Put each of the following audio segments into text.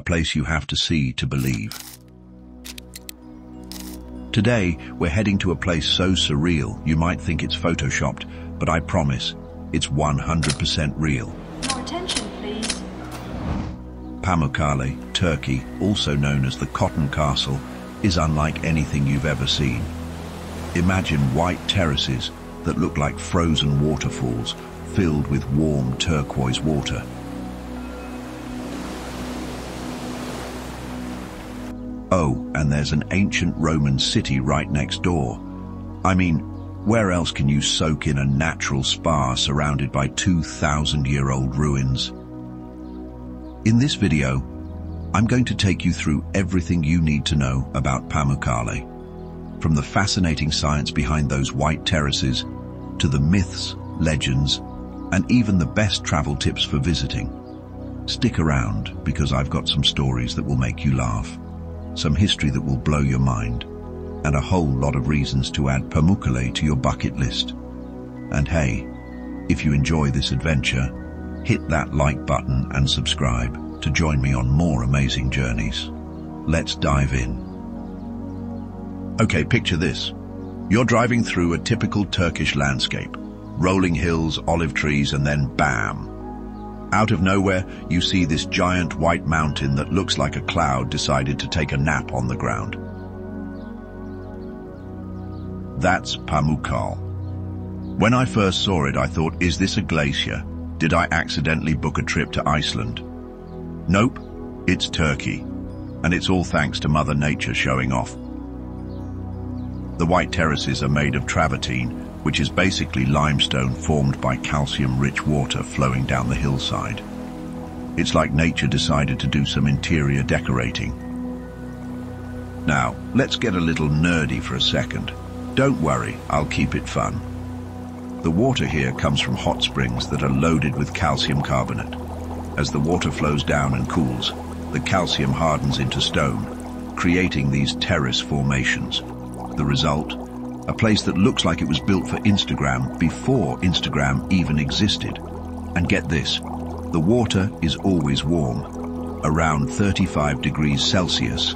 place you have to see to believe. Today, we're heading to a place so surreal you might think it's photoshopped, but I promise, it's 100% real. More attention, please. Pamukkale, Turkey, also known as the Cotton Castle, is unlike anything you've ever seen. Imagine white terraces that look like frozen waterfalls filled with warm turquoise water. Oh, and there's an ancient Roman city right next door. I mean, where else can you soak in a natural spa surrounded by 2,000-year-old ruins? In this video, I'm going to take you through everything you need to know about Pamukkale, from the fascinating science behind those white terraces to the myths, legends, and even the best travel tips for visiting. Stick around because I've got some stories that will make you laugh, some history that will blow your mind, and a whole lot of reasons to add Pamukkale to your bucket list. And hey, if you enjoy this adventure, hit that like button and subscribe to join me on more amazing journeys. Let's dive in. Okay, picture this. You're driving through a typical Turkish landscape. Rolling hills, olive trees, and then bam! Out of nowhere, you see this giant white mountain that looks like a cloud decided to take a nap on the ground. That's Pamukkale. When I first saw it, I thought, is this a glacier? Did I accidentally book a trip to Iceland? Nope, it's Turkey, and it's all thanks to Mother Nature showing off. The white terraces are made of travertine, which is basically limestone formed by calcium-rich water flowing down the hillside. It's like nature decided to do some interior decorating. Now, let's get a little nerdy for a second. Don't worry, I'll keep it fun. The water here comes from hot springs that are loaded with calcium carbonate. As the water flows down and cools, the calcium hardens into stone, creating these terrace formations. The result? A place that looks like it was built for Instagram before Instagram even existed. And get this, the water is always warm, around 35 degrees Celsius,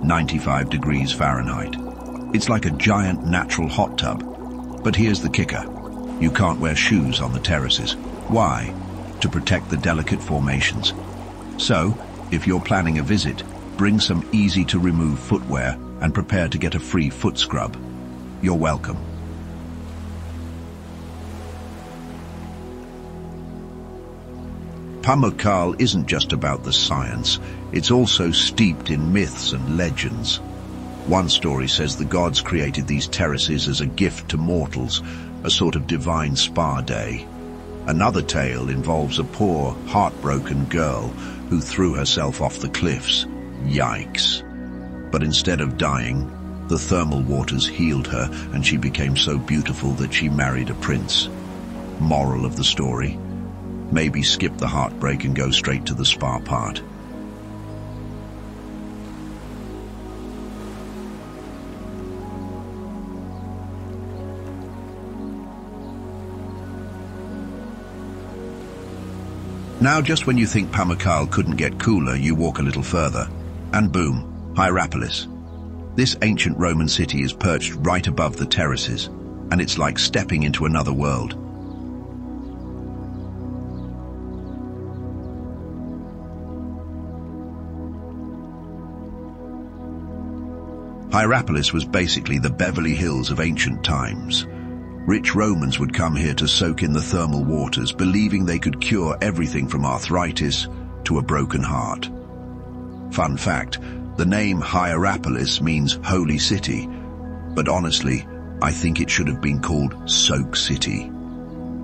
95 degrees Fahrenheit. It's like a giant natural hot tub. But here's the kicker. You can't wear shoes on the terraces. Why? To protect the delicate formations. So, if you're planning a visit, bring some easy-to-remove footwear and prepare to get a free foot scrub. You're welcome. Pamukkale isn't just about the science, it's also steeped in myths and legends. One story says the gods created these terraces as a gift to mortals, a sort of divine spa day. Another tale involves a poor, heartbroken girl who threw herself off the cliffs. Yikes. But instead of dying, the thermal waters healed her and she became so beautiful that she married a prince. Moral of the story? Maybe skip the heartbreak and go straight to the spa part. Now just when you think Pamukkale couldn't get cooler, you walk a little further, and boom, Hierapolis. This ancient Roman city is perched right above the terraces, and it's like stepping into another world. Hierapolis was basically the Beverly Hills of ancient times. Rich Romans would come here to soak in the thermal waters, believing they could cure everything from arthritis to a broken heart. Fun fact, the name Hierapolis means holy city, but honestly, I think it should have been called Soak City.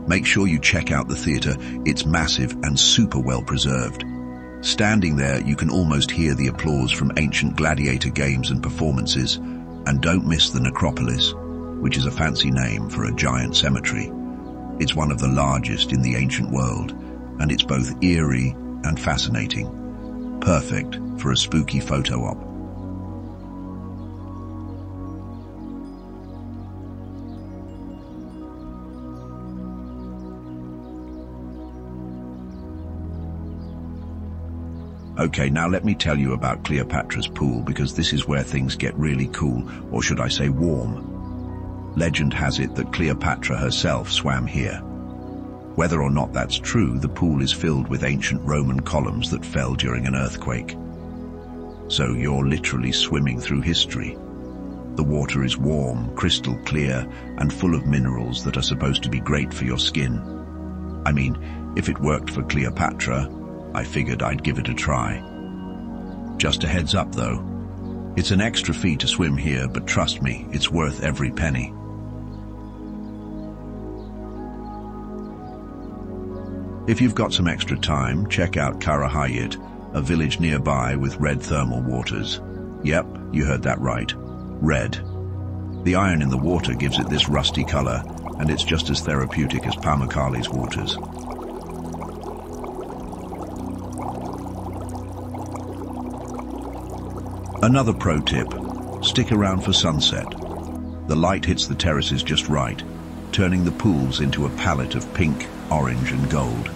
Make sure you check out the theatre, it's massive and super well preserved. Standing there, you can almost hear the applause from ancient gladiator games and performances, and don't miss the necropolis, which is a fancy name for a giant cemetery. It's one of the largest in the ancient world, and it's both eerie and fascinating. Perfect for a spooky photo op. Okay, now let me tell you about Cleopatra's pool, because this is where things get really cool, or should I say warm. Legend has it that Cleopatra herself swam here. Whether or not that's true, the pool is filled with ancient Roman columns that fell during an earthquake. So you're literally swimming through history. The water is warm, crystal clear, and full of minerals that are supposed to be great for your skin. I mean, if it worked for Cleopatra, I figured I'd give it a try. Just a heads up though, it's an extra fee to swim here, but trust me, it's worth every penny. If you've got some extra time, check out Karahayit, a village nearby with red thermal waters. Yep, you heard that right. Red. The iron in the water gives it this rusty color, and it's just as therapeutic as Pamukkale's waters. Another pro tip, stick around for sunset. The light hits the terraces just right, turning the pools into a palette of pink, orange and gold.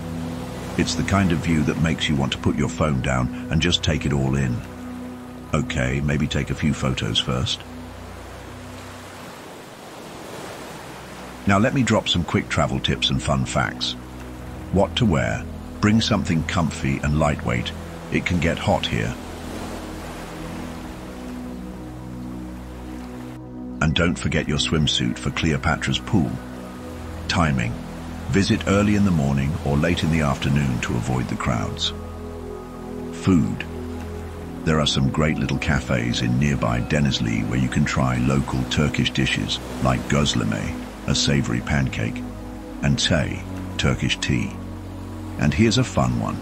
It's the kind of view that makes you want to put your phone down and just take it all in. Okay, maybe take a few photos first. Now let me drop some quick travel tips and fun facts. What to wear? Bring something comfy and lightweight. It can get hot here. And don't forget your swimsuit for Cleopatra's pool. Timing. Visit early in the morning or late in the afternoon to avoid the crowds. Food. There are some great little cafes in nearby Denizli where you can try local Turkish dishes like gözleme, a savory pancake, and çay, Turkish tea. And here's a fun one.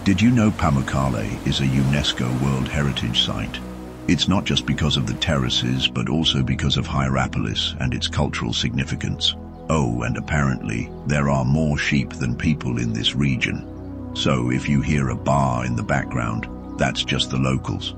Did you know Pamukkale is a UNESCO World Heritage Site? It's not just because of the terraces, but also because of Hierapolis and its cultural significance. Oh, and apparently, there are more sheep than people in this region. So if you hear a bar in the background, that's just the locals.